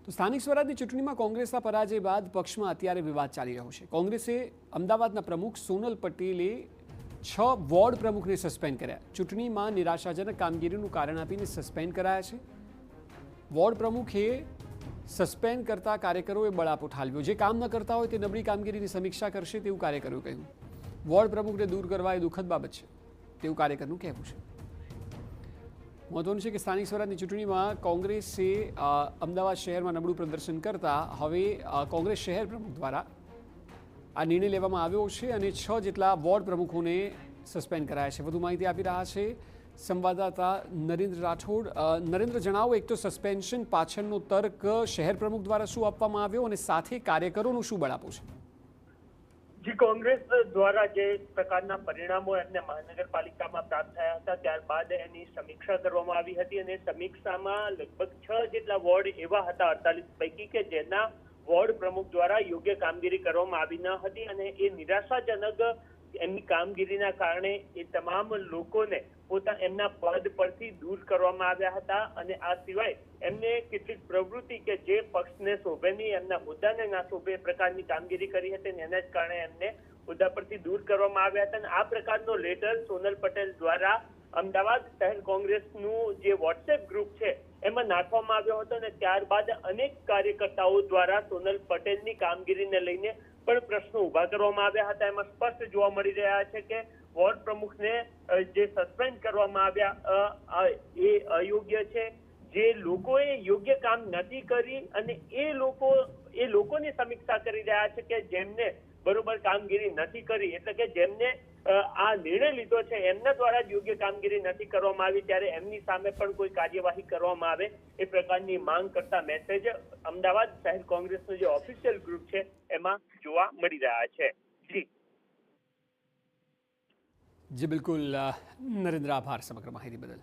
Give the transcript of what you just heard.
તો સ્થાનિક સ્વરાજની ચૂંટણીમાં કોંગ્રેસના પરાજય બાદ પક્ષમાં અત્યારે વિવાદ ચાલી રહ્યો છે. કોંગ્રેસે અમદાવાદના પ્રમુખ સોનલ પટેલે 6 વોર્ડ પ્રમુખને સસ્પેન્ડ કર્યા. ચૂંટણીમાં નિરાશાજનક કામગીરીનું કારણ આપીને સસ્પેન્ડ કરાયા છે. વોર્ડ પ્રમુખે સસ્પેન્ડ કરતા કાર્યકરોએ બળાપો ઠાલવ્યો. જે કામ ન કરતા હોય તે નબળી કામગીરીની સમીક્ષા કરશે તેવું કાર્યકરોએ કહ્યું. વોર્ડ પ્રમુખને દૂર કરવા એ દુઃખદ બાબત છે તેવું કાર્યકરનું કહેવું છે. મહત્વનું છે કે સ્થાનિક સ્વરાજની ચૂંટણીમાં કોંગ્રેસે અમદાવાદ શહેરમાં નબળું પ્રદર્શન કરતા હવે કોંગ્રેસ શહેર પ્રમુખ દ્વારા આ નિર્ણય લેવામાં આવ્યો છે અને 6 જેટલા વોર્ડ પ્રમુખોને સસ્પેન્ડ કરાયા છે. વધુ માહિતી આપી રહ્યા છે સંવાદદાતા નરેન્દ્ર રાઠોડ. નરેન્દ્ર, જણાવો, એક તો સસ્પેન્શન પાછળનો તર્ક શહેર પ્રમુખ દ્વારા શું આપવામાં આવ્યો અને સાથે કાર્યકરોનું શું બળાપો છે? જી, કોંગ્રેસ દ્વારા જે પ્રકારના પરિણામો એમને મહાનગરપાલિકામાં પ્રાપ્ત થયા હતા ત્યારબાદ એની સમીક્ષા કરવામાં આવી હતી અને સમીક્ષામાં લગભગ 6 જેટલા વોર્ડ એવા હતા 48 પૈકી કે જેના વોર્ડ પ્રમુખ દ્વારા યોગ્ય કામગીરી કરવામાં આવી ન હતી અને એ નિરાશાજનક એમની કામગીરીના કારણે એ તમામ લોકોને એમના પદ પરથી દૂર કરવામાં આવ્યા હતા અને આ સિવાય એમને કેટલીક પ્રવૃત્તિ કે જે પક્ષને શોભે નહીં, એમના હોદ્દાને ના શોભે એ પ્રકારની કામગીરી કરી હતી અને એના જ કારણે એમને હોદ્દા પરથી દૂર કરવામાં આવ્યા હતા. અને આ પ્રકારનો લેટર સોનલ પટેલ દ્વારા અમદાવાદ શહેર કોંગ્રેસનું જે વોટ્સએપ ગ્રુપ છે એમાં નાખવામાં આવ્યો હતો અને ત્યારબાદ અનેક કાર્યકર્તાઓ દ્વારા સોનલ પટેલની કામગીરીને લઈને પણ પ્રશ્નો ઉભા કરવામાં આવ્યા હતા. એમાં સ્પષ્ટ જોવા મળી રહ્યા છે કે વોર્ડ પ્રમુખને જે સસ્પેન્ડ કરવામાં આવ્યા એ અયોગ્ય છે. જે લોકોએ યોગ્ય કામ નથી કરી અને એ લોકોની સમીક્ષા કરી રહ્યા છે કે જેમને બરોબર કામગીરી નથી કરી, એટલે કે જેમને આ નિર્ણય લીધો છે એમના દ્વારા જ યોગ્ય કામગીરી નથી કરવામાં આવી, ત્યારે એમની સામે પણ કોઈ કાર્યવાહી કરવામાં આવે એ પ્રકારની માંગ કરતા મેસેજ અમદાવાદ શહેર કોંગ્રેસનું જે ઓફિશિયલ ગ્રુપ છે એમાં જોવા મળી રહ્યા છે. જી બિલકુલ નરેન્દ્ર, આભાર સમગ્ર માહિતી બદલ.